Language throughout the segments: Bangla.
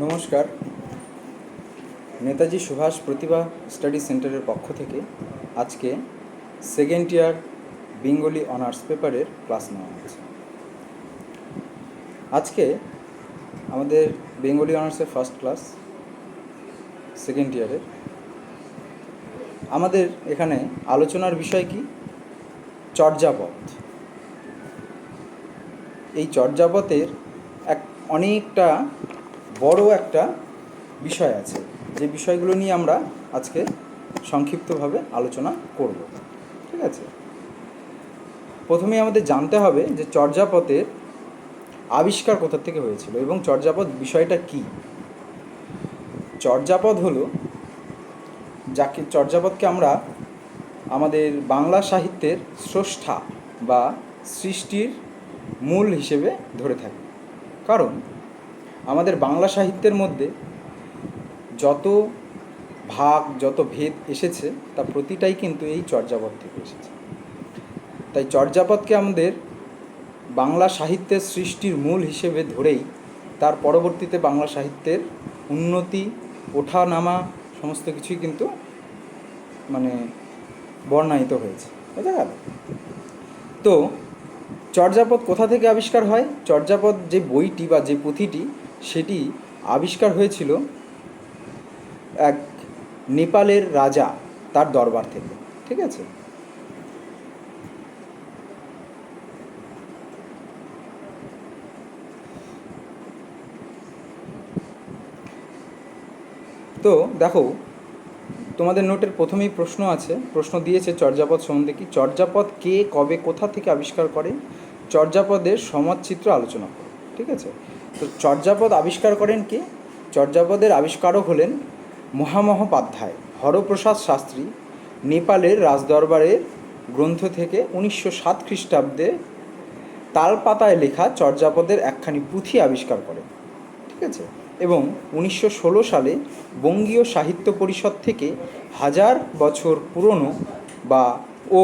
নমস্কার। নেতাজি সুভাষ প্রতিভা স্টাডি সেন্টারের পক্ষ থেকে আজকে সেকেন্ড ইয়ার বেঙ্গলি অনার্স পেপারের ক্লাস নেওয়া হচ্ছে। আজকে আমাদের বেঙ্গলি অনার্সের ফার্স্ট ক্লাস সেকেন্ড ইয়ারের। আমাদের এখানে আলোচনার বিষয় কি? চর্যাপদ। এই চর্যাপদের অনেকটা বড় একটা বিষয় আছে, যে বিষয়গুলো নিয়ে আমরা আজকে সংক্ষিপ্তভাবে আলোচনা করব। ঠিক আছে, প্রথমে আমাদের জানতে হবে যে চর্যাপদের আবিষ্কার কোথা থেকে হয়েছিল এবং চর্যাপদ বিষয়টা কি। চর্যাপদ হলো চর্যাপদকে আমরা আমাদের বাংলা সাহিত্যের স্রষ্টা বা সৃষ্টির মূল হিসেবে ধরে থাকি। কারণ আমাদের বাংলা সাহিত্যের মধ্যে যত ভাগ, যত ভেদ এসেছে তা প্রতিটাই কিন্তু এই চর্যাপদ থেকে এসেছে। তাই চর্যাপদকে আমাদের বাংলা সাহিত্যের সৃষ্টির মূল হিসেবে ধরেই তার পরবর্তীতে বাংলা সাহিত্যের উন্নতি, ওঠানামা সমস্ত কিছুই কিন্তু বর্ণায়িত হয়েছে। বুঝা গেল? তো চর্যাপদ কোথা থেকে আবিষ্কার হয়? চর্যাপদ যে বইটি বা যে পুঁথিটি, সেটি আবিষ্কার হয়েছিল এক নেপালের রাজা, তার দরবার থেকে। ঠিক আছে, তো দেখো, তোমাদের নোটের প্রথমেই প্রশ্ন আছে, প্রশ্ন দিয়েছে চর্যাপদ সম্বন্ধে কি। চর্যাপদ কে, কবে, কোথা থেকে আবিষ্কার করে? চর্যাপদের সমাজচিত্র আলোচনা করো। ঠিক আছে, তো চর্যাপদ আবিষ্কার করেন কে? চর্যাপদের আবিষ্কারক হলেন মহামহোপাধ্যায় হরপ্রসাদ শাস্ত্রী। নেপালের রাজদরবারের গ্রন্থ থেকে 1907 খ্রিস্টাব্দে তালপাতায় লেখা চর্যাপদের একখানি পুঁথি আবিষ্কার করেন। ঠিক আছে, এবং 1916 সালে বঙ্গীয় সাহিত্য পরিষদ থেকে 1000 বছর পুরনো ও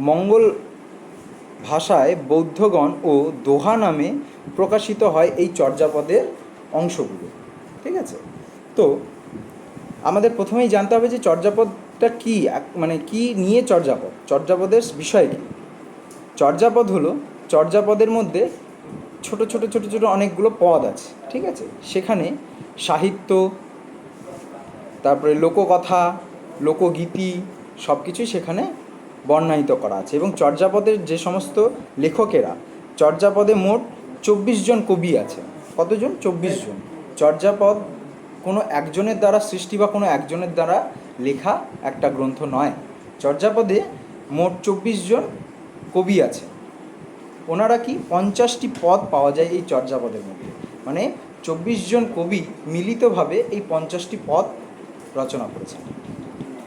মঙ্গল ভাষায় বৌদ্ধগণ ও দোহা নামে প্রকাশিত হয় এই চর্যাপদের অংশগুলো। ঠিক আছে, তো আমাদের প্রথমেই জানতে হবে যে চর্যাপদটা কী, কী নিয়ে চর্যাপদ, চর্যাপদের বিষয় কী। চর্যাপদ হলো, চর্যাপদের মধ্যে ছোট ছোট ছোট ছোট অনেকগুলো পদ আছে। ঠিক আছে, সেখানে সাহিত্য, তারপরে লোককথা, লোকগীতি সব কিছুই সেখানে বর্ণায়িত করা আছে। এবং চর্যাপদের যে সমস্ত লেখকেরা, চর্যাপদে মোট 24 জন কবি আছে। কতজন? 24 জন। চর্যাপদ কোনো একজনের দ্বারা সৃষ্টি বা কোনো একজনের দ্বারা লেখা একটা গ্রন্থ নয়। চর্যাপদে মোট 24 জন কবি আছে। ওনারা কি 50টি পদ পাওয়া যায় এই চর্যাপদের মধ্যে, 24 জন কবি মিলিতভাবে এই 50টি পদ রচনা করেছেন।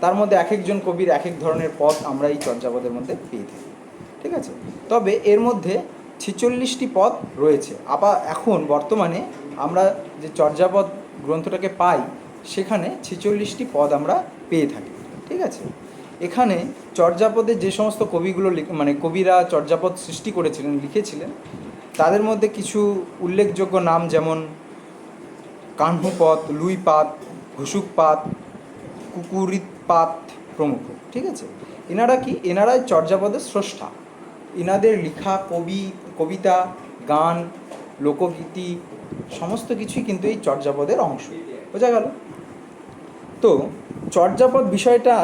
তার মধ্যে এক একজন কবির এক এক ধরনের পদ আমরা এই চর্যাপদের মধ্যে পেয়ে থাকি। ঠিক আছে, তবে এর মধ্যে 46টি পদ রয়েছে। আবার এখন বর্তমানে আমরা যে চর্যাপদ গ্রন্থটাকে পাই, সেখানে 46টি পদ আমরা পেয়ে থাকি। ঠিক আছে, এখানে চর্যাপদের যে সমস্ত কবিগুলো কবিরা চর্যাপদ সৃষ্টি করেছিলেন, লিখেছিলেন, তাদের মধ্যে কিছু উল্লেখযোগ্য নাম যেমন কাহ্নপদ, লুইপাদ, ঘুসুকপাদ, কুকুরিতপাদ প্রমুখ। ঠিক আছে, এনারা কি? এনারাই চর্যাপদের স্রষ্টা। এনাদের লেখা কবিতা, গান, লোকগীতি সমস্ত কিছুই কিন্তু এই চর্যাপদের অংশ। বোঝা গেল? তো চর্যাপদ বিষয়টা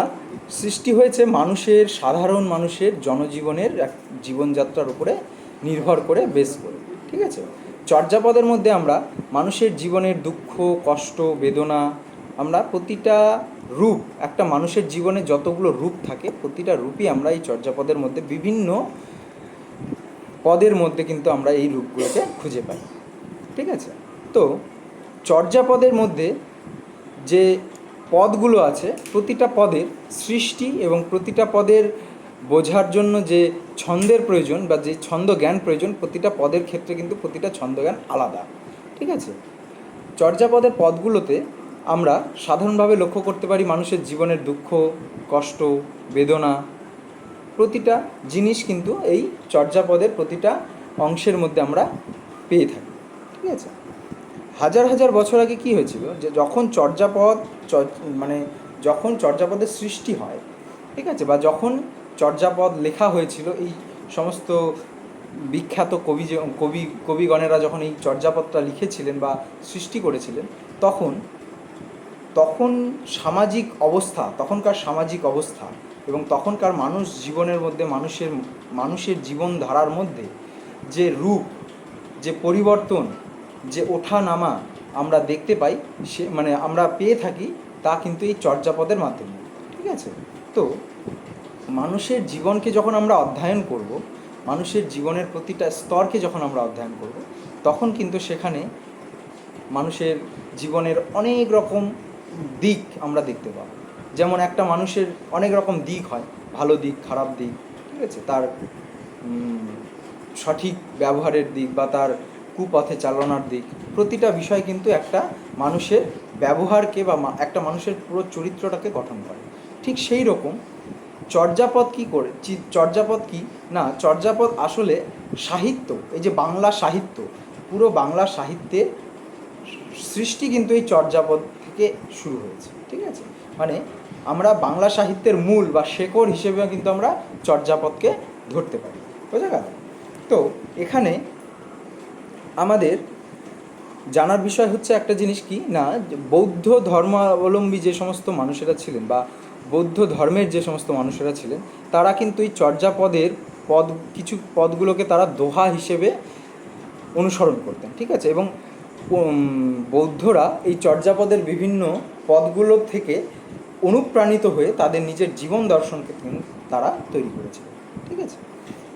সৃষ্টি হয়েছে সাধারণ মানুষের জনজীবনের এক জীবনযাত্রার উপরে নির্ভর করে, বেস করে। ঠিক আছে, চর্যাপদের মধ্যে আমরা মানুষের জীবনের দুঃখ, কষ্ট, বেদনা, আমরা প্রতিটা রূপ, একটা মানুষের জীবনে যতগুলো রূপ থাকে প্রতিটা রূপই আমরা এই চর্যাপদের মধ্যে, বিভিন্ন পদের মধ্যে কিন্তু আমরা এই রূপগুলোকে খুঁজে পাই। ঠিক আছে, তো চর্যাপদের মধ্যে যে পদগুলো আছে, প্রতিটা পদের সৃষ্টি এবং প্রতিটা পদের বোঝার জন্য যে ছন্দের প্রয়োজন বা যে ছন্দ জ্ঞান প্রয়োজন, প্রতিটা পদের ক্ষেত্রে কিন্তু প্রতিটা ছন্দ জ্ঞান আলাদা। ঠিক আছে, চর্যাপদের পদগুলোতে আমরা সাধারণভাবে লক্ষ্য করতে পারি মানুষের জীবনের দুঃখ, কষ্ট, বেদনা, প্রতিটা জিনিস কিন্তু এই চর্যাপদের প্রতিটা অংশের মধ্যে আমরা পেয়ে থাকি। ঠিক আছে, হাজার হাজার বছর আগে কি হয়েছিল, যে যখন চর্যাপদ মানে যখন চর্যাপদের সৃষ্টি হয়, ঠিক আছে, বা যখন চর্যাপদ লেখা হয়েছিল, এই সমস্ত বিখ্যাত কবিগণেরা যখন এই চর্যাপদটা লিখেছিলেন বা সৃষ্টি করেছিলেন, তখন তখন সামাজিক অবস্থা, তখনকার সামাজিক অবস্থা এবং তখনকার জীবনের মধ্যে মানুষের জীবনধারার মধ্যে যে রূপ, যে পরিবর্তন, যে ওঠা নামা আমরা দেখতে পাই, সে মানে আমরা পেয়ে থাকি, তা কিন্তু এই চর্যাপদের মাধ্যমে। ঠিক আছে, তো মানুষের জীবনকে যখন আমরা অধ্যয়ন করব, মানুষের জীবনের প্রতিটা স্তরকে যখন আমরা অধ্যয়ন করব, তখন কিন্তু সেখানে মানুষের জীবনের অনেক রকম দিক আমরা দেখতে পাবো। যেমন একটা মানুষের অনেক রকম দিক হয়, ভালো দিক, খারাপ দিক, ঠিক আছে, তার সঠিক ব্যবহারের দিক বা তার কুপথে চালনার দিক, প্রতিটা বিষয় কিন্তু একটা মানুষের ব্যবহারকে বা একটা মানুষের পুরো চরিত্রটাকে গঠন করে। ঠিক সেই রকম চর্যাপদ কী করে, চর্যাপদ কি না, চর্যাপদ আসলে সাহিত্য, এই যে বাংলা সাহিত্য, পুরো বাংলা সাহিত্যের সৃষ্টি কিন্তু এই চর্যাপদ থেকে শুরু হয়েছে। ঠিক আছে, মানে আমরা বাংলা সাহিত্যের মূল বা শেকড় হিসেবে কিন্তু আমরা চর্যাপদকে ধরতে পারি। বোঝা গেল? তো এখানে আমাদের জানার বিষয় হচ্ছে একটা জিনিস কি না, বৌদ্ধ ধর্মাবলম্বী যে সমস্ত মানুষেরা ছিলেন বা বৌদ্ধ ধর্মের যে সমস্ত মানুষেরা ছিলেন, তারা কিন্তু এই চর্যাপদের কিছু পদগুলোকে তারা দোহা হিসেবে অনুসরণ করতেন। ঠিক আছে, এবং বৌদ্ধরা এই চর্যাপদের বিভিন্ন পদগুলো থেকে অনুপ্রাণিত হয়ে তাদের নিজের জীবন দর্শনকে তারা তৈরি করেছিলেন। ঠিক আছে,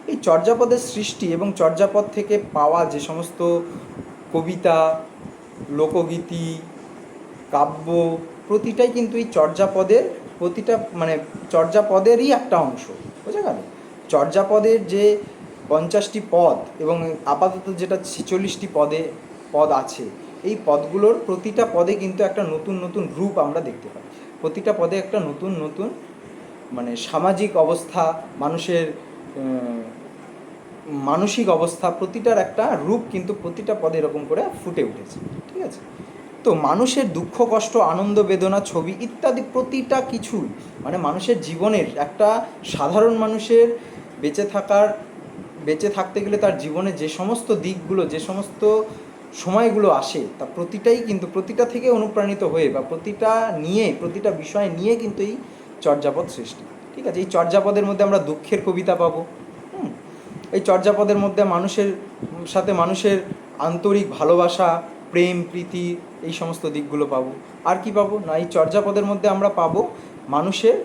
এই চর্যাপদের সৃষ্টি এবং চর্যাপদ থেকে পাওয়া যে সমস্ত কবিতা, লোকগীতি, কাব্য, প্রতিটাই কিন্তু এই চর্যাপদের চর্যাপদেরই একটা অংশ। বোঝা গেল? চর্যাপদের যে 50টি পদ এবং আপাতত যেটা 46টি পদ আছে, এই পদগুলোর প্রতিটা পদে কিন্তু একটা নতুন নতুন রূপ আমরা দেখতে পাই। প্রতিটা পদে একটা নতুন নতুন সামাজিক অবস্থা, মানুষের মানসিক অবস্থা, প্রতিটার একটা রূপ কিন্তু প্রতিটা পদে এরকম করে ফুটে উঠেছে। ঠিক আছে, তো মানুষের দুঃখ, কষ্ট, আনন্দ, বেদনা, ছবি ইত্যাদি প্রতিটা কিছু মানুষের জীবনের একটা সাধারণ মানুষের বেঁচে থাকতে গেলে তার জীবনে যে সমস্ত দিকগুলো, যে সমস্ত সময়গুলো আসে, তা প্রতিটাই কিন্তু প্রতিটা থেকে অনুপ্রাণিত হয়ে বা প্রতিটা বিষয় নিয়ে কিন্তু এই চর্যাপদ সৃষ্টি। ঠিক আছে, এই চর্যাপদের মধ্যে আমরা দুঃখের কবিতা পাবো। এই চর্যাপদের মধ্যে মানুষের সাথে মানুষের আন্তরিক ভালোবাসা, প্রেম, প্রীতি, এই সমস্ত দিকগুলো পাবো। আর কি পাবো না, এই চর্যাপদের মধ্যে আমরা পাবো মানুষের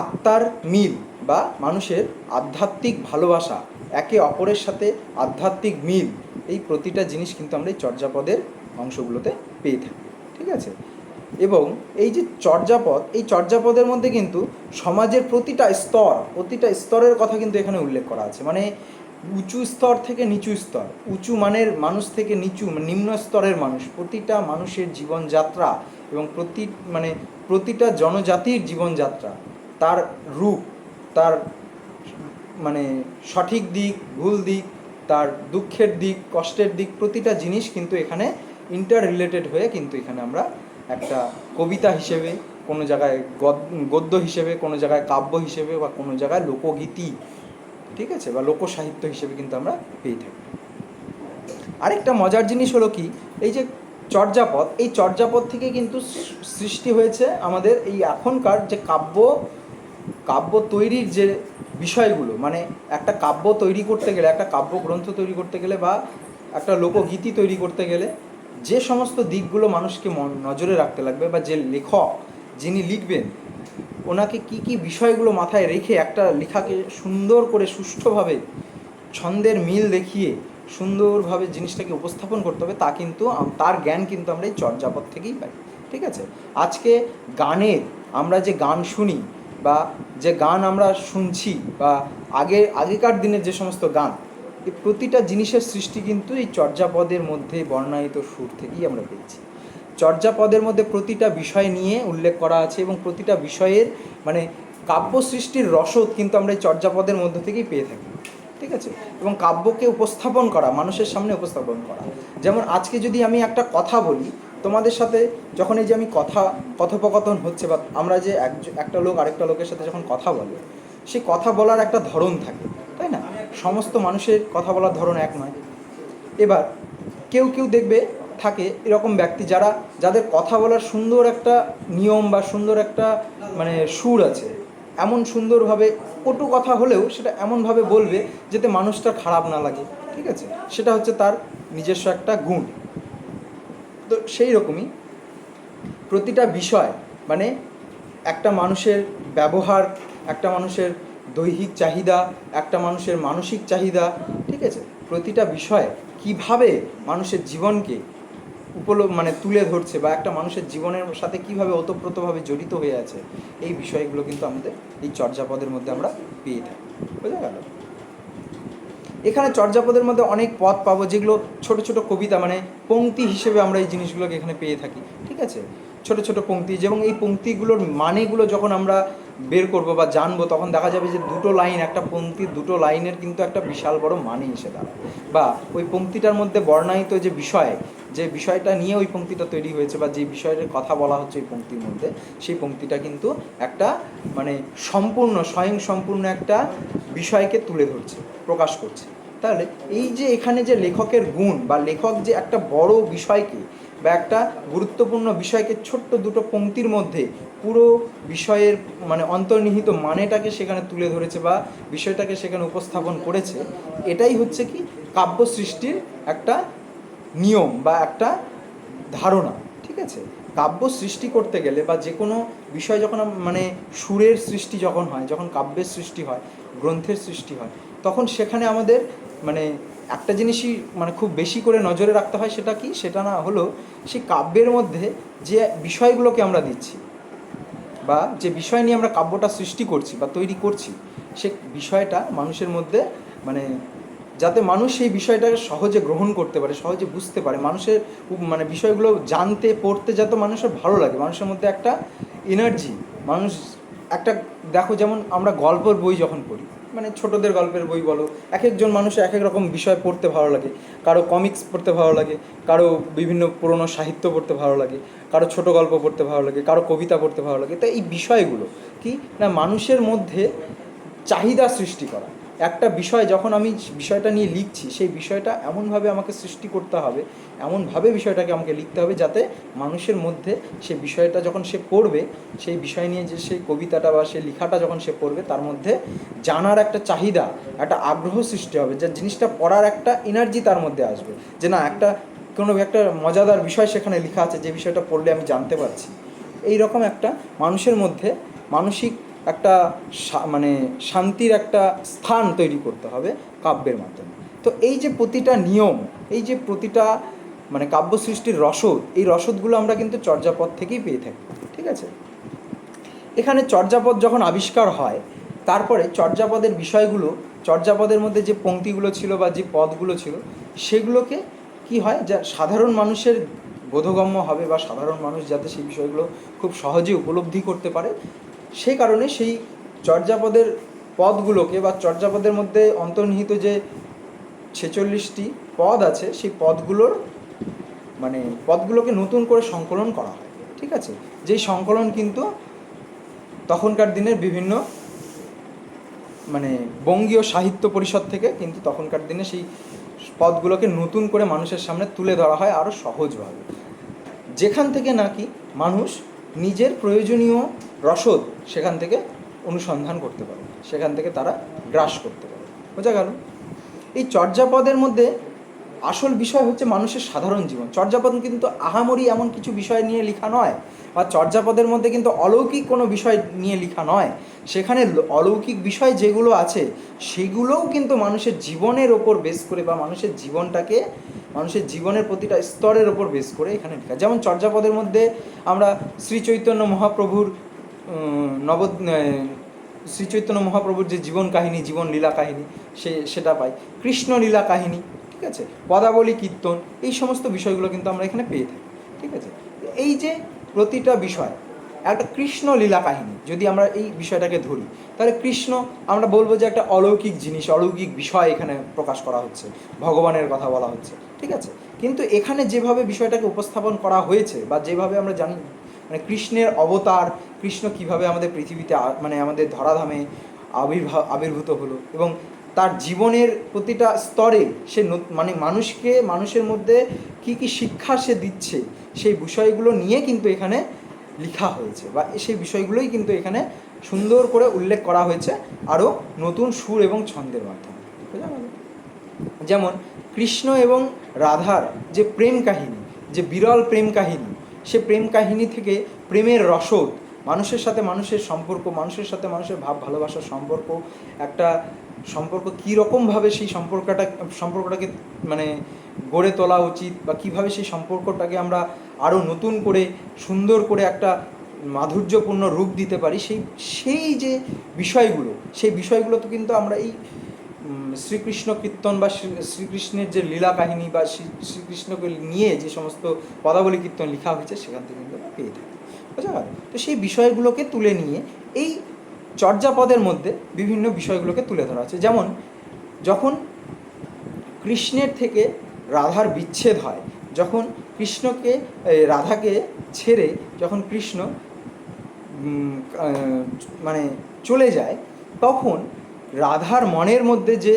আত্মার মিল বা মানুষের আধ্যাত্মিক ভালোবাসা, একে অপরের সাথে আধ্যাত্মিক মিল, এই প্রতিটা জিনিস কিন্তু আমরা এই চর্যাপদের অংশগুলোতে পেয়ে থাকি। ঠিক আছে, এবং এই যে চর্যাপদ, এই চর্যাপদের মধ্যে কিন্তু সমাজের প্রতিটা স্তরের কথা কিন্তু এখানে উল্লেখ করা আছে। উঁচু স্তর থেকে নিচু স্তর, উঁচু মানের মানুষ থেকে নিম্ন স্তরের মানুষ, প্রতিটা মানুষের জীবনযাত্রা এবং প্রতিটা জনজাতির জীবনযাত্রা, তার রূপ, তার সঠিক দিক, ভুল দিক, তার দুঃখের দিক, কষ্টের দিক, প্রতিটা জিনিস কিন্তু এখানে ইন্টার রিলেটেড হয়ে কিন্তু এখানে আমরা একটা কবিতা হিসেবে, কোনো জায়গায় গদ্য হিসেবে, কোনো জায়গায় কাব্য হিসেবে বা কোনো জায়গায় লোকগীতি, ঠিক আছে, বা লোকসাহিত্য হিসেবে কিন্তু আমরা পেয়ে থাকি। আরেকটা মজার জিনিস হলো কি, এই যে চর্যাপদ, এই চর্যাপদ থেকে কিন্তু সৃষ্টি হয়েছে আমাদের এই এখনকার যে কাব্য তৈরির যে বিষয়গুলো, একটা কাব্য তৈরি করতে গেলে, একটা কাব্যগ্রন্থ তৈরি করতে গেলে বা একটা লোকগীতি তৈরি করতে গেলে যে সমস্ত দিকগুলো মানুষকে নজরে রাখতে লাগবে, বা যে লেখক যিনি লিখবেন ওনাকে কি কি বিষয়গুলো মাথায় রেখে একটা লেখাকে সুন্দর করে সুষ্ঠুভাবে ছন্দের মিল দেখিয়ে সুন্দরভাবে জিনিসটাকে উপস্থাপন করতে হবে, তার জ্ঞান কিন্তু আমরা এই চর্যাপদ থেকেই পাই। ঠিক আছে, আজকে আমরা যে গান শুনি বা যে গান আমরা শুনছি বা আগেকার দিনের যে সমস্ত গান, এই প্রতিটা জিনিসের সৃষ্টি কিন্তু এই চর্যাপদের মধ্যে বর্ণায়িত সুর থেকেই আমরা পেয়েছি। চর্যাপদের মধ্যে প্রতিটা বিষয় নিয়ে উল্লেখ করা আছে এবং প্রতিটা বিষয়ের কাব্য সৃষ্টির রসদ কিন্তু আমরা এই চর্যাপদের মধ্য থেকেই পেয়ে থাকি। ঠিক ঠিক আছে, এবং কাব্যকে উপস্থাপন করা, মানুষের সামনে উপস্থাপন করা। যেমন আজকে যদি আমি একটা কথা বলি তোমাদের সাথে, যখন এই যে আমি কথোপকথন হচ্ছে, বা আমরা যে একটা লোক আরেকটা লোকের সাথে যখন কথা বলে, সেই কথা বলার একটা ধরন থাকে, তাই না? সমস্ত মানুষের কথা বলার ধরন এক নয়। এবার কেউ কেউ দেখবে থাকে এরকম ব্যক্তি যাদের কথা বলার সুন্দর একটা নিয়ম বা সুন্দর একটা সুর আছে, এমন সুন্দরভাবে কটু কথা হলেও সেটা এমনভাবে বলবে যাতে মানুষটা খারাপ না লাগে, ঠিক আছে? সেটা হচ্ছে তার নিজস্ব একটা গুণ। তো সেই রকমই প্রতিটা বিষয়, একটা মানুষের ব্যবহার, একটা মানুষের দৈহিক চাহিদা, একটা মানুষের মানসিক চাহিদা, ঠিক আছে, প্রতিটা বিষয় কিভাবে মানুষের জীবনকে তুলে ধরছে, বা একটা মানুষের জীবনের সাথে কিভাবে ওতপ্রোতভাবে জড়িত হয়ে আছে, এই বিষয়গুলো কিন্তু আমাদের এই চর্যাপদের মধ্যে আমরা পেয়ে থাকি। বোঝা গেল? এখানে চর্যাপদের মধ্যে অনেক পদ পাবো, যেগুলো ছোট ছোট কবিতা, পংক্তি হিসেবে আমরা এই জিনিসগুলোকে এখানে পেয়ে থাকি, ঠিক আছে? ছোট ছোট পংক্তি, এবং এই পংক্তিগুলোর মানেগুলো যখন আমরা বের করব বা জানবো, তখন দেখা যাবে যে দুটো লাইন, একটা পংক্তির দুটো লাইনের কিন্তু একটা বিশাল বড় মানে এসে দাঁড়ায়, বা ওই পংক্তিটার মধ্যে বর্ণায়িত যে বিষয়টা নিয়ে ওই পংক্তিটা তৈরি হয়েছে, বা যে বিষয়ের কথা বলা হচ্ছে ওই পংক্তির মধ্যে, সেই পংক্তিটা কিন্তু একটা স্বয়ং সম্পূর্ণ একটা বিষয়কে তুলে ধরছে, প্রকাশ করছে। তাহলে এই যে এখানে যে লেখকের গুণ, বা লেখক যে একটা বড় বিষয়কে বা একটা গুরুত্বপূর্ণ বিষয়কে ছোট্ট দুটো পংক্তির মধ্যে পুরো বিষয়ের অন্তর্নিহিত মানেটাকে সেখানে তুলে ধরেছে, বা বিষয়টাকে সেখানে উপস্থাপন করেছে, এটাই হচ্ছে কি কাব্য সৃষ্টির একটা নিয়ম বা একটা ধারণা, ঠিক আছে? কাব্য সৃষ্টি করতে গেলে, বা যে কোনো বিষয় যখন সুরের সৃষ্টি যখন হয়, যখন কাব্যের সৃষ্টি হয়, গ্রন্থের সৃষ্টি হয়, তখন সেখানে আমাদের একটা জিনিসই খুব বেশি করে নজরে রাখতে হয়। সেটা কি? সেটা না হলো সেই কাব্যের মধ্যে যে বিষয়গুলোকে আমরা দিচ্ছি, বা যে বিষয় নিয়ে আমরা কাব্যটা সৃষ্টি করছি বা তৈরি করছি, সে বিষয়টা মানুষের মধ্যে যাতে মানুষ সেই বিষয়টাকে সহজে গ্রহণ করতে পারে, সহজে বুঝতে পারে, মানুষের বিষয়গুলো জানতে পড়তে যাতে মানুষের ভালো লাগে, মানুষের মধ্যে একটা এনার্জি, মানুষ একটা দেখো, যেমন আমরা গল্পের বই যখন পড়ি, ছোটদের গল্পের বই বলো, এক একজন মানুষের এক এক রকম বিষয় পড়তে ভালো লাগে। কারো কমিক্স পড়তে ভালো লাগে, কারো বিভিন্ন পুরনো সাহিত্য পড়তে ভালো লাগে, কারো ছোট গল্প পড়তে ভালো লাগে, কারো কবিতা পড়তে ভালো লাগে। তাই এই বিষয়গুলো কি না, মানুষের মধ্যে চাহিদা সৃষ্টি করা। একটা বিষয় যখন আমি বিষয়টা নিয়ে লিখছি, সেই বিষয়টা এমনভাবে আমাকে সৃষ্টি করতে হবে, এমনভাবে বিষয়টাকে আমাকে লিখতে হবে যাতে মানুষের মধ্যে সেই বিষয়টা যখন সে পড়বে, সেই বিষয় নিয়ে যে সেই কবিতাটা বা সেই লেখাটা যখন সে পড়বে, তার মধ্যে জানার একটা চাহিদা, একটা আগ্রহ সৃষ্টি হবে, যে জিনিসটা পড়ার একটা এনার্জি তার মধ্যে আসবে, যে না, কোনো একটা মজাদার বিষয় সেখানে লেখা আছে, যে বিষয়টা পড়লে আমি জানতে পারছি। এই রকম একটা মানুষের মধ্যে মানসিক একটা শান্তির একটা স্থান তৈরি করতে হবে কাব্যের মাধ্যমে। তো এই যে প্রতিটা নিয়ম, এই যে প্রতিটা কাব্য সৃষ্টির রসদ, এই রসদগুলো আমরা কিন্তু চর্যাপদ থেকেই পেয়ে থাকি, ঠিক আছে? এখানে চর্যাপদ যখন আবিষ্কার হয়, তারপরে চর্যাপদের বিষয়গুলো, চর্যাপদের মধ্যে যে পংক্তিগুলো ছিল বা যে পদগুলো ছিল, সেগুলোকে কি হয়, যা সাধারণ মানুষের বোধগম্য হবে, বা সাধারণ মানুষ যাতে সেই বিষয়গুলো খুব সহজে উপলব্ধি করতে পারে, সেই কারণে সেই চর্যাপদের পদগুলোকে, বা চর্যাপদের মধ্যে অন্তর্নিহিত যে 46টি পদ আছে, সেই পদগুলোকে নতুন করে সংকলন করা হয়, ঠিক আছে? যেই সংকলন কিন্তু তখনকার দিনের বিভিন্ন বঙ্গীয় সাহিত্য পরিষদ থেকে কিন্তু তখনকার দিনে সেই পদগুলোকে নতুন করে মানুষের সামনে তুলে ধরা হয় আরও সহজভাবে, যেখান থেকে নাকি মানুষ নিজের প্রয়োজনীয় রসদ সেখান থেকে অনুসন্ধান করতে পারে, সেখান থেকে তারা গ্রাস করতে পারে। বোঝা গেল? এই চর্যাপদের মধ্যে আসল বিষয় হচ্ছে মানুষের সাধারণ জীবন। চর্যাপদ কিন্তু আহামরি এমন কিছু বিষয় নিয়ে লেখা নয়, বা চর্যাপদের মধ্যে কিন্তু অলৌকিক কোনো বিষয় নিয়ে লেখা নয়। সেখানে অলৌকিক বিষয় যেগুলো আছে, সেগুলোও কিন্তু মানুষের জীবনের ওপর বেস করে, বা মানুষের জীবনের প্রতিটা স্তরের ওপর বেস করে এখানে লেখা। যেমন চর্যাপদের মধ্যে আমরা শ্রী চৈতন্য মহাপ্রভুর যে জীবন কাহিনী, জীবন লীলা কাহিনী, সেটা পাই। কৃষ্ণ লীলা কাহিনী, ঠিক আছে, পদাবলী কীর্তন, এই সমস্ত বিষয়গুলো কিন্তু আমরা এখানে পেয়ে থাকি, ঠিক আছে? এই যে প্রতিটা বিষয়, একটা কৃষ্ণ লীলা কাহিনী যদি আমরা এই বিষয়টাকে ধরি, তাহলে কৃষ্ণ আমরা বলবো যে একটা অলৌকিক জিনিস, অলৌকিক বিষয় এখানে প্রকাশ করা হচ্ছে, ভগবানের কথা বলা হচ্ছে, ঠিক আছে। কিন্তু এখানে যেভাবে বিষয়টাকে উপস্থাপন করা হয়েছে বা যেভাবে আমরা জানি, মানে কৃষ্ণের অবতার, কৃষ্ণ কিভাবে আমাদের পৃথিবীতে মানে আমাদের ধরাধামে আবির্ভূত হলো এবং তার জীবনের প্রতিটা স্তরে সে মানে মানুষের মধ্যে কি কি শিক্ষা সে দিচ্ছে, সেই বিষয়গুলো নিয়ে কিন্তু এখানে লেখা হয়েছে বা সেই বিষয়গুলোই কিন্তু এখানে সুন্দর করে উল্লেখ করা হয়েছে আরও নতুন সুর এবং ছন্দের মাধ্যমে। বুঝা গেল? যেমন কৃষ্ণ এবং রাধার যে প্রেম কাহিনী, যে বিরল প্রেম কাহিনী, সে প্রেম কাহিনী থেকে প্রেমের রসদ, মানুষের সাথে মানুষের সম্পর্ক, মানুষের সাথে মানুষের ভাব ভালোবাসার সম্পর্ক, একটা সম্পর্ক কীরকমভাবে সেই সম্পর্কটাকে মানে গড়ে তোলা উচিত বা কীভাবে সেই সম্পর্কটাকে আমরা আরও নতুন করে সুন্দর করে একটা মাধুর্যপূর্ণ রূপ দিতে পারি, সেই যে বিষয়গুলো, সেই বিষয়গুলো তো কিন্তু আমরা এই শ্রীকৃষ্ণ কীর্তন বা শ্রীকৃষ্ণের যে লীলা কাহিনী বা শ্রীকৃষ্ণকে নিয়ে যে সমস্ত পদাবলী কীর্তন লেখা হয়েছে সেখান থেকে কিন্তু আমরা পেয়ে থাকি। বুঝা গেল? তো সেই বিষয়গুলোকে তুলে নিয়ে এই চর্যাপদের মধ্যে বিভিন্ন বিষয়গুলোকে তুলে ধরা আছে। যেমন যখন কৃষ্ণের থেকে রাধার বিচ্ছেদ হয়, যখন কৃষ্ণকে রাধাকে ছেড়ে যখন কৃষ্ণ মানে চলে যায়, তখন রাধার মনের মধ্যে যে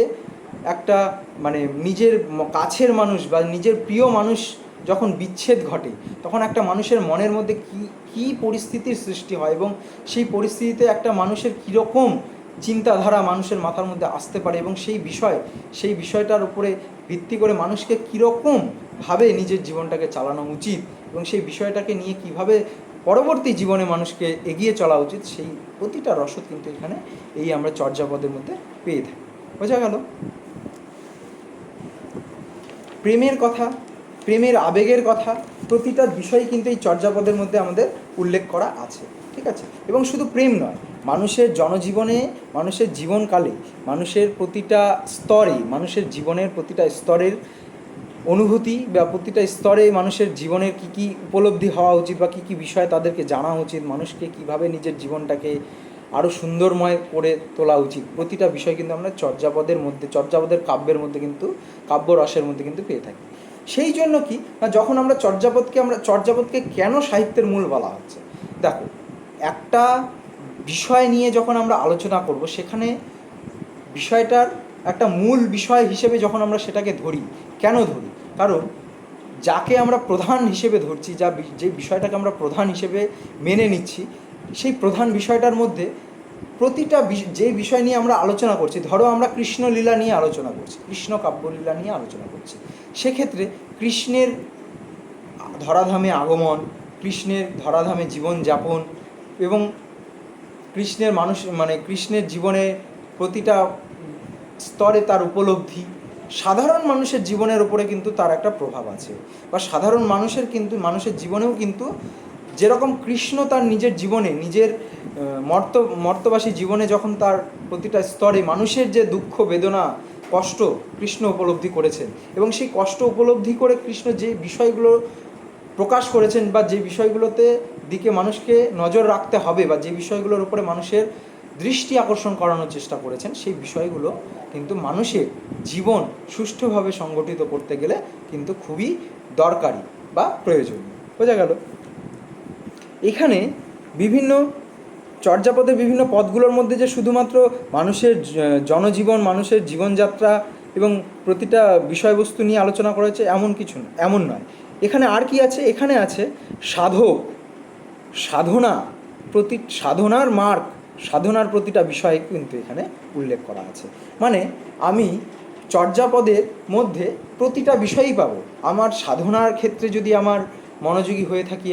একটা মানে নিজের কাছের মানুষ বা নিজের প্রিয় মানুষ যখন বিচ্ছেদ ঘটে, তখন একটা মানুষের মনের মধ্যে কী পরিস্থিতির সৃষ্টি হয় এবং সেই পরিস্থিতিতে একটা মানুষের কীরকম চিন্তাধারা মানুষের মাথার মধ্যে আসতে পারে এবং সেই বিষয়টার উপরে ভিত্তি করে মানুষকে কীরকমভাবে নিজের জীবনটাকে চালানো উচিত এবং সেই বিষয়টাকে নিয়ে কিভাবে পরবর্তী জীবনে মানুষকে এগিয়ে চলা উচিত, সেই প্রতিটা রসদ কিন্তু এখানে এই আমরা চর্যাপদের মধ্যে পেয়ে থাকি। বোঝা গেল? প্রেমের কথা, প্রেমের আবেগের কথা, প্রতিটা বিষয় কিন্তু এই চর্যাপদের মধ্যে আমাদের উল্লেখ করা আছে, ঠিক আছে। এবং শুধু প্রেম নয়, মানুষের জনজীবনে, মানুষের জীবনকালে, মানুষের প্রতিটা স্তরে, মানুষের জীবনের প্রতিটা স্তরের অনুভূতি বা প্রতিটা স্তরে মানুষের জীবনের কী কী উপলব্ধি হওয়া উচিত বা কী কী বিষয় তাদেরকে জানা উচিত, মানুষকে কীভাবে নিজের জীবনটাকে আরও সুন্দরময় করে তোলা উচিত, প্রতিটা বিষয় কিন্তু আমরা চর্যাপদের মধ্যে, চর্যাপদের কাব্যের মধ্যে কিন্তু, কাব্য রসের মধ্যে কিন্তু পেয়ে থাকি। সেই জন্য কি না, যখন আমরা চর্যাপদকে কেন সাহিত্যের মূল বলা হচ্ছে, দেখো একটা বিষয় নিয়ে যখন আমরা আলোচনা করব, সেখানে বিষয়টার একটা মূল বিষয় হিসেবে যখন আমরা সেটাকে ধরি, কেন ধরি? কারণ যাকে আমরা প্রধান হিসেবে ধরছি, যে বিষয়টাকে আমরা প্রধান হিসেবে মেনে নিচ্ছি, সেই প্রধান বিষয়টার মধ্যে প্রতিটা যে বিষয় নিয়ে আমরা আলোচনা করছি, ধরো আমরা কৃষ্ণলীলা নিয়ে আলোচনা করছি, কৃষ্ণ কাব্যলীলা নিয়ে আলোচনা করছি, সেক্ষেত্রে কৃষ্ণের ধরাধামে আগমন, কৃষ্ণের ধরাধামে জীবনযাপন এবং কৃষ্ণের কৃষ্ণের জীবনে প্রতিটা স্তরে তার উপলব্ধি, সাধারণ মানুষের জীবনের উপরে কিন্তু তার একটা প্রভাব আছে বা সাধারণ মানুষের জীবনেও কিন্তু যেরকম কৃষ্ণ তার নিজের জীবনে, নিজের মর্তবাসী জীবনে যখন তার প্রতিটা স্তরে মানুষের যে দুঃখ বেদনা কষ্ট কৃষ্ণ উপলব্ধি করেছেন এবং সেই কষ্ট উপলব্ধি করে কৃষ্ণ যে বিষয়গুলো প্রকাশ করেছেন বা যে বিষয়গুলোতে দিকে মানুষকে নজর রাখতে হবে বা যে বিষয়গুলোর উপরে মানুষের দৃষ্টি আকর্ষণ করানোর চেষ্টা করেছেন, সেই বিষয়গুলো কিন্তু মানুষের জীবন সুষ্ঠুভাবে সংগঠিত করতে গেলে কিন্তু খুবই দরকারি বা প্রয়োজনীয়। বোঝা গেল? এখানে বিভিন্ন চর্যাপদের বিভিন্ন পদগুলোর মধ্যে যে শুধুমাত্র মানুষের জনজীবন, মানুষের জীবনযাত্রা এবং প্রতিটা বিষয়বস্তু নিয়ে আলোচনা করা হয়েছে এমন নয়। এখানে আর কি আছে? এখানে আছে সাধক, সাধনার মার্গ, সাধনার প্রতিটা বিষয় কিন্তু এখানে উল্লেখ করা আছে। মানে আমি চর্যাপদের মধ্যে প্রতিটা বিষয়ই পাবো। আমার সাধনার ক্ষেত্রে যদি আমার মনোযোগী হয়ে থাকি,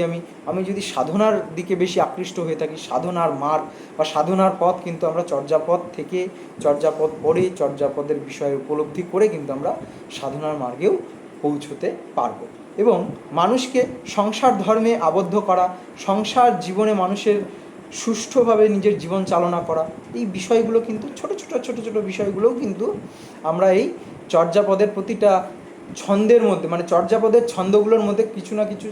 আমি যদি সাধনার দিকে বেশি আকৃষ্ট হয়ে থাকি, সাধনার মার্গ বা সাধনার পথ কিন্তু আমরা চর্যাপদ পড়ে চর্যাপদের বিষয় উপলব্ধি করে কিন্তু আমরা সাধনার মার্গেও পৌঁছতে পারবো। এবং মানুষকে সংসার ধর্মে আবদ্ধ করা, সংসার জীবনে মানুষের সুষ্ঠুভাবে নিজের জীবন চালনা করা, এই বিষয়গুলো কিন্তু ছোট ছোট বিষয়গুলোও কিন্তু আমরা এই চর্যাপদের প্রতিটা ছন্দের মধ্যে, মানে চর্যাপদের ছন্দগুলোর মধ্যে কিছু না কিছু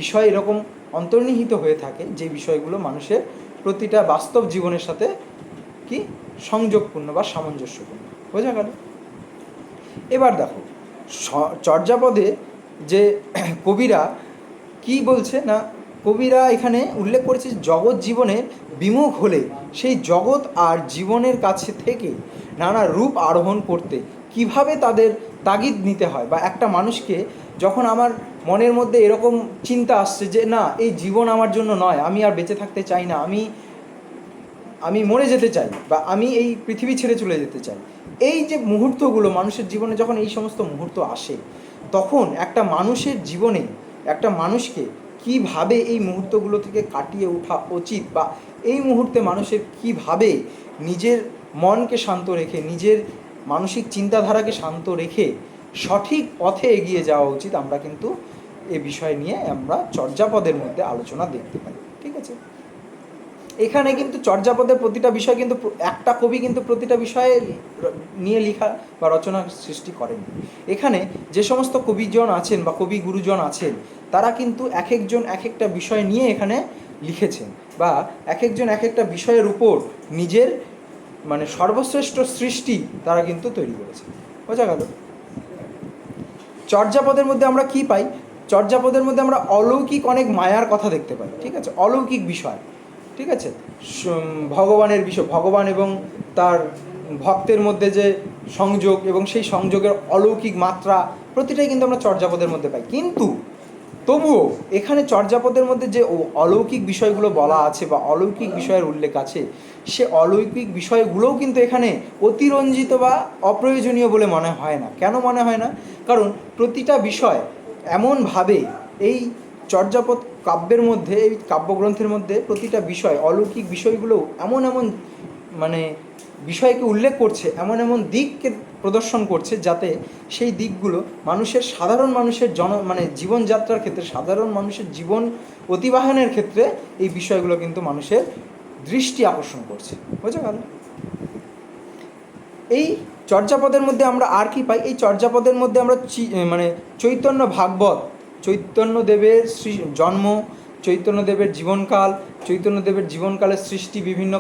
বিষয় এরকম অন্তর্নিহিত হয়ে থাকে যে বিষয়গুলো মানুষের প্রতিটা বাস্তব জীবনের সাথে কি সংযোগপূর্ণ বা সামঞ্জস্যপূর্ণ। বোঝা গেল? এবার দেখো চর্যাপদে যে কবিরা কি বলছে না, কবিরা এখানে উল্লেখ করেছে জগৎ জীবনের বিমুখ হলে সেই জগৎ আর জীবনের কাছে থেকে নানা রূপ আরোহণ করতে কিভাবে তাদের তাগিদ নিতে হয়, বা একটা মানুষকে যখন আমার মনের মধ্যে এরকম চিন্তা আসছে যে না, এই জীবন আমার জন্য নয়, আমি আর বেঁচে থাকতে চাই না, আমি মরে যেতে চাই, বা আমি এই পৃথিবী ছেড়ে চলে যেতে চাই, এই যে মুহূর্তগুলো মানুষের জীবনে যখন এই সমস্ত মুহূর্ত আসে, তখন একটা মানুষের জীবনে একটা মানুষকে কিভাবে এই মুহূর্তগুলো থেকে কাটিয়ে ওঠা উচিত, বা এই মুহূর্তে মানুষের কিভাবে নিজের মনকে শান্ত রেখে, নিজের মানসিক চিন্তাধারাকে শান্ত রেখে সঠিক পথে এগিয়ে যাওয়া উচিত, আমরা কিন্তু এ বিষয় নিয়ে আমরা চর্যাপদের মধ্যে আলোচনা দেখতে পাই। ঠিক আছে? এখানে কিন্তু চর্যাপদের প্রতিটা বিষয় কিন্তু একটা কবি কিন্তু প্রতিটা বিষয়ে নিয়ে লেখা বা রচনা সৃষ্টি করেন। এখানে যে সমস্ত কবিজন আছেন বা কবি গুরুজন আছেন, তারা কিন্তু এক একজন এক একটা বিষয় নিয়ে এখানে লিখেছেন, বা এক একজন এক একটা বিষয়ের উপর নিজের মানে সর্বশ্রেষ্ঠ সৃষ্টি তারা কিন্তু তৈরি করেছেন। বোঝা গেল? চর্যাপদের মধ্যে আমরা কি পাই? চর্যাপদের মধ্যে আমরা অলৌকিক অনেক মায়ার কথা দেখতে পাই। ঠিক আছে? অলৌকিক বিষয়। ঠিক আছে? ভগবানের বিষয়, ভগবান এবং তার ভক্তের মধ্যে যে সংযোগ এবং সেই সংযোগের অলৌকিক মাত্রা প্রতিটাই কিন্তু আমরা চর্যাপদের মধ্যে পাই। কিন্তু তবুও এখানে চর্যাপদের মধ্যে যে অলৌকিক বিষয়গুলো বলা আছে বা অলৌকিক বিষয়ের উল্লেখ আছে, সে অলৌকিক বিষয়গুলোও কিন্তু এখানে অতিরঞ্জিত বা অপ্রয়োজনীয় বলে মনে হয় না। কেন মনে হয় না? কারণ প্রতিটা বিষয় এমনভাবে এই চর্যাপদ কাব্যের মধ্যে, এই কাব্যগ্রন্থের মধ্যে প্রতিটা বিষয়, অলৌকিক বিষয়গুলো এমন এমন মানে বিষয়কে উল্লেখ করছে, এমন এমন দিককে প্রদর্শন করছে, যাতে সেই দিকগুলো মানুষের, সাধারণ মানুষের মানে জীবনযাত্রার ক্ষেত্রে, সাধারণ মানুষের জীবন অতিবাহনের ক্ষেত্রে এই বিষয়গুলো কিন্তু মানুষের দৃষ্টি আকর্ষণ করছে। বোঝা গেল? এই চর্যাপদের মধ্যে আমরা আর কি পাই? এই চর্যাপদের মধ্যে আমরা মানে চৈতন্য ভাগবত, চৈতন্যদেবের জন্ম, চৈতন্যদেবের জীবনকাল, চৈতন্যদেবের জীবনকালের সৃষ্টি, বিভিন্ন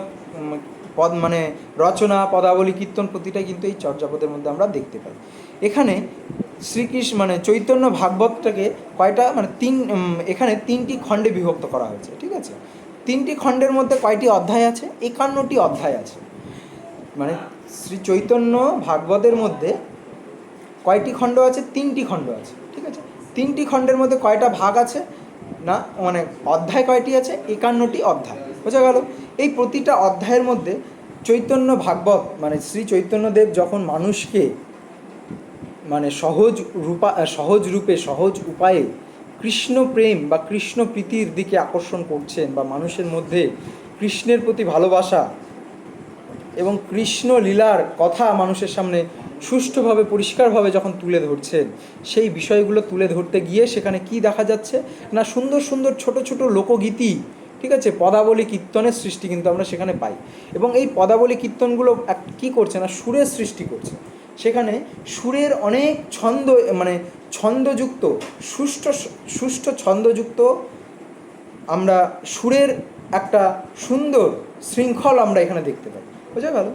পদ মানে রচনা, পদাবলী, কীর্তন প্রতিটাই কিন্তু এই চর্যাপদের মধ্যে আমরা দেখতে পাই। এখানে শ্রীকৃষ্ণ মানে চৈতন্য ভাগবতটাকে কয়টা মানে এখানে 3টি খণ্ডে বিভক্ত করা হয়েছে। ঠিক আছে? 3টি খণ্ডের মধ্যে কয়টি অধ্যায় আছে? 51টি অধ্যায় আছে। মানে শ্রী চৈতন্য ভাগবতের মধ্যে কয়টি খণ্ড আছে? 3টি খণ্ড আছে। ঠিক আছে? 3টি খণ্ডের মধ্যে কয়টা ভাগ আছে না, মানে অধ্যায় কয়টি আছে? 51টি অধ্যায়। বোঝা গেল? এই প্রতিটা অধ্যায়ের মধ্যে চৈতন্য ভাগবত মানে শ্রী চৈতন্যদেব যখন মানুষকে মানে সহজ রূপে সহজ উপায়ে কৃষ্ণ প্রেম বা কৃষ্ণ প্রীতির দিকে আকর্ষণ করছেন, বা মানুষের মধ্যে কৃষ্ণের প্রতি ভালোবাসা এবং কৃষ্ণ লীলার কথা মানুষের সামনে সুষ্ঠুভাবে পরিষ্কারভাবে যখন তুলে ধরছেন, সেই বিষয়গুলো তুলে ধরতে গিয়ে সেখানে কি দেখা যাচ্ছে না, সুন্দর সুন্দর ছোট ছোট লোকগীতি, ঠিক আছে, পদাবলী কীর্তনের সৃষ্টি কিন্তু আমরা সেখানে পাই। এবং এই পদাবলী কীর্তনগুলো কী করছে না, সুরের সৃষ্টি করছে। সেখানে সুরের অনেক ছন্দ মানে ছন্দযুক্ত সুষ্ঠু ছন্দযুক্ত আমরা সুরের একটা সুন্দর শৃঙ্খল আমরা এখানে দেখতে পাই। বোঝা গেল?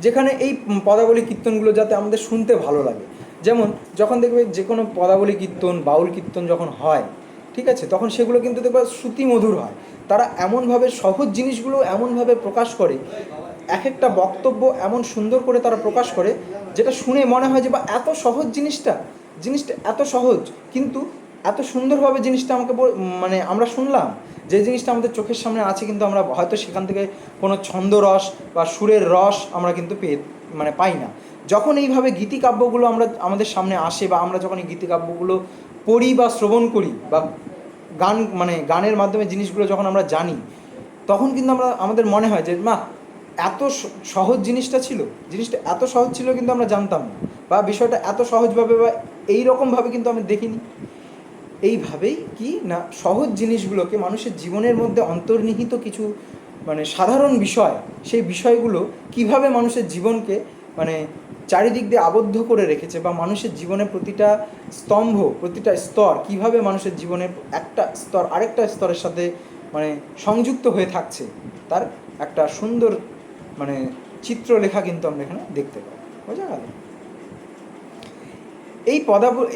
যেখানে এই পদাবলী কীর্তনগুলো যাতে আমাদের শুনতে ভালো লাগে। যেমন যখন দেখবে যে কোনো পদাবলী কীর্তন, বাউল কীর্তন যখন হয়, ঠিক আছে, তখন সেগুলো কিন্তু দেখবে শ্রুতিমধুর হয়। তারা এমনভাবে সহজ জিনিসগুলো এমনভাবে প্রকাশ করে, এক একটা বক্তব্য এমন সুন্দর করে তারা প্রকাশ করে, যেটা শুনে মনে হয় যে বা এত সহজ জিনিসটা এত সহজ, কিন্তু এত সুন্দরভাবে জিনিসটা আমাকে মানে আমরা শুনলাম, যে জিনিসটা আমাদের চোখের সামনে আছে, কিন্তু আমরা হয়তো সেখান থেকে কোনো ছন্দরস বা সুরের রস আমরা কিন্তু পাই না। যখন এইভাবে গীতিকাব্যগুলো আমাদের সামনে আসে, বা আমরা যখন এই গীতিকাব্যগুলো পড়ি বা শ্রবণ করি, বা গানের মাধ্যমে জিনিসগুলো যখন আমরা জানি, তখন কিন্তু আমাদের মনে হয় যে মা, এত সহজ জিনিসটা এত সহজ ছিল, কিন্তু আমরা জানতাম না, বা বিষয়টা এত সহজভাবে বা এইরকমভাবে কিন্তু আমি দেখিনি। এইভাবেই কি না, সহজ জিনিসগুলোকে মানুষের জীবনের মধ্যে অন্তর্নিহিত কিছু মানে সাধারণ বিষয়, সেই বিষয়গুলো কিভাবে মানুষের জীবনকে মানে চারিদিক দিয়ে আবদ্ধ করে রেখেছে, বা মানুষের জীবনে প্রতিটা স্তম্ভ, প্রতিটা স্তর কিভাবে মানুষের জীবনের একটা স্তর আরেকটা স্তরের সাথে মানে সংযুক্ত হয়ে থাকছে, তার একটা সুন্দর মানে চিত্রলেখা কিন্তু আমরা এখানে দেখতে পাই। বোঝা গেল?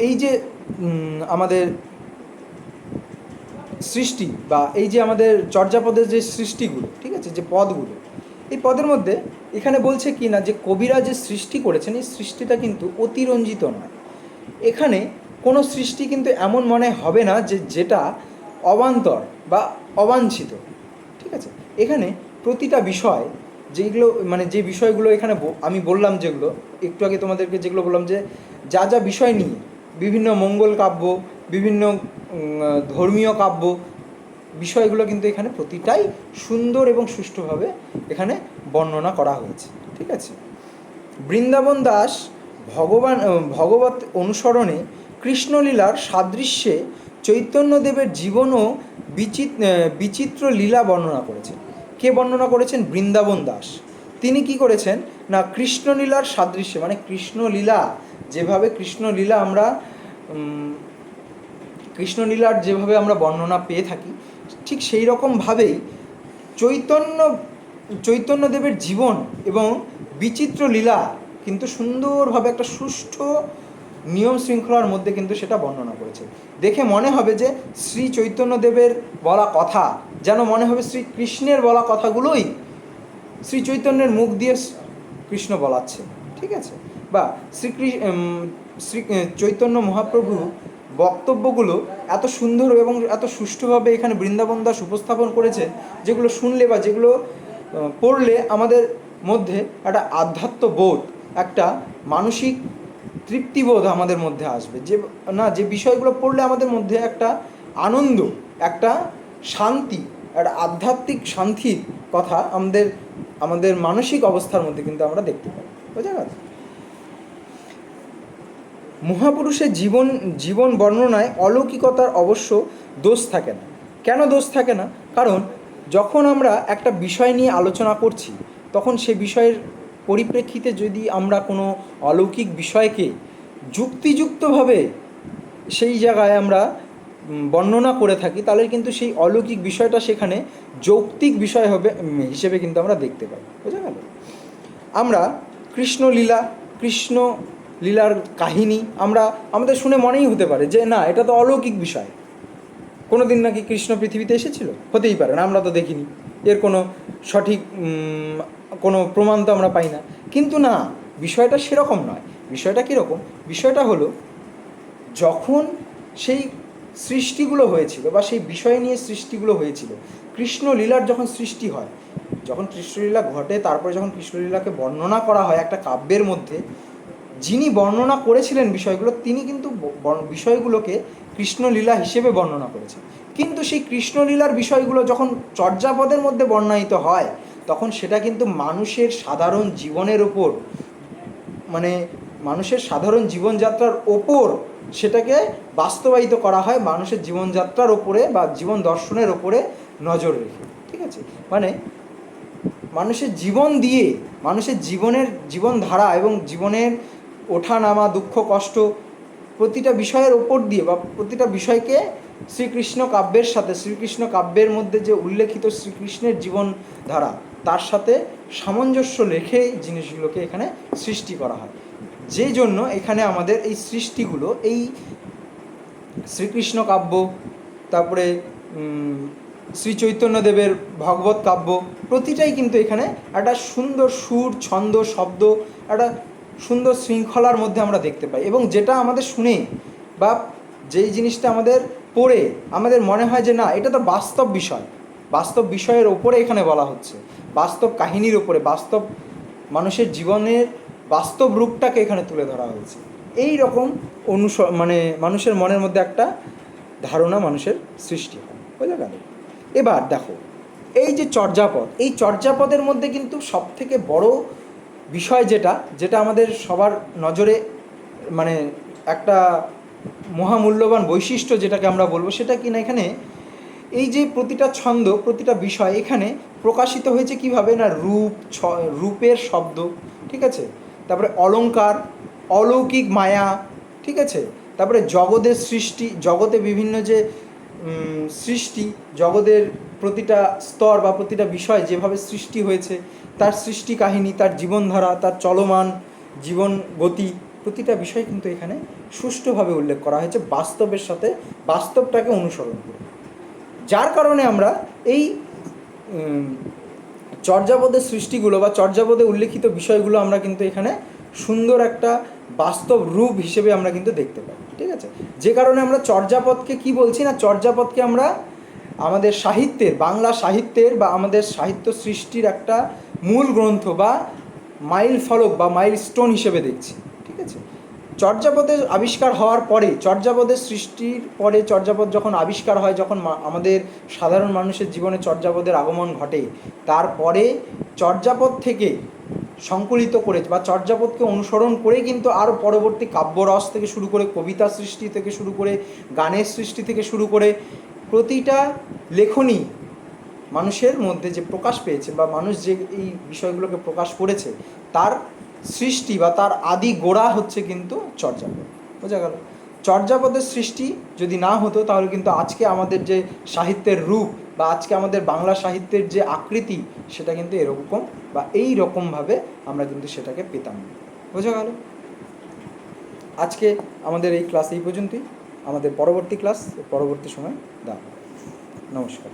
এই যে আমাদের সৃষ্টি, বা এই যে আমাদের চর্যাপদের যে সৃষ্টিগুলো, ঠিক আছে, যে পদগুলো, এই পদের মধ্যে এখানে বলছে কি না যে কবিরা যে সৃষ্টি করেছেন এই সৃষ্টিটা কিন্তু অতিরঞ্জিত নয়। এখানে কোনো সৃষ্টি কিন্তু এমন মনে হবে না যে যেটা অবান্তর বা অবাঞ্ছিত, ঠিক আছে। এখানে প্রতিটা বিষয় যেগুলো মানে যে বিষয়গুলো এখানে আমি বললাম, যেগুলো একটু আগে তোমাদেরকে যেগুলো বললাম, যে যা যা বিষয় নিয়ে বিভিন্ন মঙ্গল কাব্য, বিভিন্ন ধর্মীয় কাব্য, বিষয়গুলো কিন্তু এখানে প্রতিটাই সুন্দর এবং সুষ্ঠুভাবে এখানে বর্ণনা করা হয়েছে, ঠিক আছে। বৃন্দাবন দাস ভগবত অনুসরণে কৃষ্ণলীলার সাদৃশ্যে চৈতন্যদেবের জীবন ও বিচিত্র লীলা বর্ণনা করেছেন। কে বর্ণনা করেছেন? বৃন্দাবন দাস। তিনি কি করেছেন না কৃষ্ণলীলার সাদৃশ্যে, মানে কৃষ্ণলীলা যেভাবে কৃষ্ণলীলার যেভাবে আমরা বর্ণনা পেয়ে থাকি, ঠিক সেই রকমভাবেই চৈতন্যদেবের জীবন এবং বিচিত্র লীলা কিন্তু সুন্দরভাবে একটা সুষ্ঠু নিয়ম শৃঙ্খলার মধ্যে কিন্তু সেটা বর্ণনা করেছে। দেখে মনে হবে যে শ্রী চৈতন্যদেবের বলা কথা যেন মনে হবে শ্রীকৃষ্ণের বলা কথাগুলোই শ্রী চৈতন্যের মুখ দিয়ে কৃষ্ণ বলাচ্ছে, ঠিক আছে। বা শ্রী চৈতন্য মহাপ্রভু বক্তব্যগুলো এত সুন্দর এবং এত সুষ্ঠুভাবে এখানে বৃন্দাবন দাস উপস্থাপন করেছে, যেগুলো শুনলে বা যেগুলো পড়লে আমাদের মধ্যে একটা আধ্যাত্ম বোধ, একটা মানসিক তৃপ্তিবোধ আমাদের মধ্যে আসবে, যে বিষয়গুলো পড়লে আমাদের মধ্যে একটা আনন্দ, একটা শান্তি, একটা আধ্যাত্মিক শান্তির কথা আমাদের মানসিক অবস্থার মধ্যে কিন্তু আমরা দেখতে পাই। বোঝা গেল? মহাপুরুষের জীবন বর্ণনায় অলৌকিকতার অবশ্য দোষ থাকে না। কেন দোষ থাকে না? কারণ যখন আমরা একটা বিষয় নিয়ে আলোচনা করছি, তখন সে বিষয়ের পরিপ্রেক্ষিতে যদি আমরা কোনো অলৌকিক বিষয়কে যুক্তিযুক্তভাবে সেই জায়গায় আমরা বর্ণনা করে থাকি, তাহলে কিন্তু সেই অলৌকিক বিষয়টা সেখানে যৌক্তিক বিষয় হিসেবে কিন্তু আমরা দেখতে পাই। বোঝা গেল? আমরা কৃষ্ণলীলার কাহিনী আমাদের শুনে মনেই হতে পারে যে না, এটা তো অলৌকিক বিষয়। কোনো দিন নাকি কৃষ্ণ পৃথিবীতে এসেছিল? হতেই পারে না, আমরা তো দেখিনি, এর কোনো সঠিক কোনো প্রমাণ তো আমরা পাই না। কিন্তু না, বিষয়টা সেরকম নয়। বিষয়টা কীরকম? বিষয়টা হলো যখন সেই সৃষ্টিগুলো হয়েছিল বা সেই বিষয় নিয়ে সৃষ্টিগুলো হয়েছিল, কৃষ্ণলীলার যখন সৃষ্টি হয়, যখন কৃষ্ণলীলা ঘটে, তারপরে যখন কৃষ্ণলীলাকে বর্ণনা করা হয় একটা কাব্যের মধ্যে, যিনি বর্ণনা করেছিলেন বিষয়গুলো, তিনি কিন্তু বিষয়গুলোকে কৃষ্ণলীলা হিসেবে বর্ণনা করেছেন। কিন্তু সেই কৃষ্ণলীলার বিষয়গুলো যখন চর্যাপদের মধ্যে বর্ণায়িত হয়, তখন সেটা কিন্তু মানুষের সাধারণ জীবনের ওপর, মানে মানুষের সাধারণ জীবনযাত্রার ওপর সেটাকে বাস্তবায়িত করা হয়, মানুষের জীবনযাত্রার ওপরে বা জীবন দর্শনের ওপরে নজর রেখে, ঠিক আছে। মানে মানুষের জীবন দিয়ে, মানুষের জীবনধারা এবং জীবনের ওঠা নামা, দুঃখ কষ্ট, প্রতিটা বিষয়ের ওপর দিয়ে বা প্রতিটা বিষয়কে শ্রীকৃষ্ণ কাব্যের সাথে, শ্রীকৃষ্ণ কাব্যের মধ্যে যে উল্লেখিত শ্রীকৃষ্ণের জীবনধারা, তার সাথে সামঞ্জস্য রেখে জিনিসগুলোকে এখানে সৃষ্টি করা হয়। যেই জন্য এখানে আমাদের এই সৃষ্টিগুলো, এই শ্রীকৃষ্ণ কাব্য, তারপরে শ্রী চৈতন্যদেবের ভগবত কাব্য, প্রতিটাই কিন্তু এখানে একটা সুন্দর সুর, ছন্দ, শব্দ, একটা সুন্দর শৃঙ্খলার মধ্যে আমরা দেখতে পাই। এবং যেটা আমাদের শুনে বা যেই জিনিসটা আমাদের পড়ে আমাদের মনে হয় যে না, এটা তো বাস্তব বিষয়, বাস্তব বিষয়ের ওপরে এখানে বলা হচ্ছে, বাস্তব কাহিনীর ওপরে, বাস্তব মানুষের জীবনের বাস্তব রূপটাকে এখানে তুলে ধরা হয়েছে। এই রকম মানে মানুষের মনের মধ্যে একটা ধারণা মানুষের সৃষ্টি হয়। বোঝা গেল? এবার দেখো, এই যে চর্যাপদ, এই চর্যাপদের মধ্যে কিন্তু সবথেকে বড় বিষয় যেটা আমাদের সবার নজরে, মানে একটা মহামূল্যবান বৈশিষ্ট্য যেটাকে আমরা বলবো, সেটা কি না, এখানে এই যে প্রতিটা ছন্দ, প্রতিটা বিষয় এখানে প্রকাশিত হয়েছে কিভাবে না, রূপের শব্দ, ঠিক আছে, তারপরে অলংকার, অলৌকিক মায়া, ঠিক আছে, তারপরে জগতের সৃষ্টি, জগতে বিভিন্ন যে সৃষ্টি, জগতের প্রতিটা স্তর বা প্রতিটা বিষয় যেভাবে সৃষ্টি হয়েছে, তার সৃষ্টি কাহিনী, তার জীবনধারা, তার চলমান জীবন গতি, প্রতিটা বিষয় কিন্তু এখানে সুষ্ঠুভাবে উল্লেখ করা হয়েছে বাস্তবের সাথে, বাস্তবটাকে অনুসরণ করে। যার কারণে আমরা এই চর্যাপদের সৃষ্টিগুলো বা চর্যাপদে উল্লেখিত বিষয়গুলো আমরা কিন্তু এখানে সুন্দর একটা বাস্তব রূপ হিসেবে আমরা কিন্তু দেখতে পাই, ঠিক আছে। যে কারণে আমরা চর্যাপদকে কি বলছি না, চর্যাপদকে আমরা আমাদের সাহিত্যের, বাংলা সাহিত্যের বা আমাদের সাহিত্য সৃষ্টির একটা মূল গ্রন্থ বা মাইল ফলক বা মাইল স্টোন হিসেবে দেখছি, ঠিক আছে। চর্যাপদের আবিষ্কার হওয়ার পরে, চর্যাপদের সৃষ্টির পরে, চর্যাপদ যখন আবিষ্কার হয়, যখন আমাদের সাধারণ মানুষের জীবনে চর্যাপদের আগমন ঘটে, তারপরে চর্যাপদ থেকে সংকলিত করে বা চর্যাপদকে অনুসরণ করে কিন্তু আরও পরবর্তী কাব্যরস থেকে শুরু করে, কবিতা সৃষ্টি থেকে শুরু করে, গানের সৃষ্টি থেকে শুরু করে, প্রতিটা লেখনী মানুষের মধ্যে যে প্রকাশ পেয়েছে বা মানুষ যে এই বিষয়গুলোকে প্রকাশ করেছে, তার সৃষ্টি বা তার আদি গোড়া হচ্ছে কিন্তু চর্যাপদ। বোঝা গেল? চর্যাপদের সৃষ্টি যদি না হতো তাহলে কিন্তু আজকে আমাদের যে সাহিত্যের রূপ বা আজকে আমাদের বাংলা সাহিত্যের যে আকৃতি, সেটা কিন্তু এরকম বা এই রকমভাবে আমরা কিন্তু সেটাকে পেতাম না। বোঝা গেল? আজকে আমাদের এই ক্লাস এই পর্যন্তই। আমাদের পরবর্তী ক্লাস পরবর্তী সময় দাও। নমস্কার।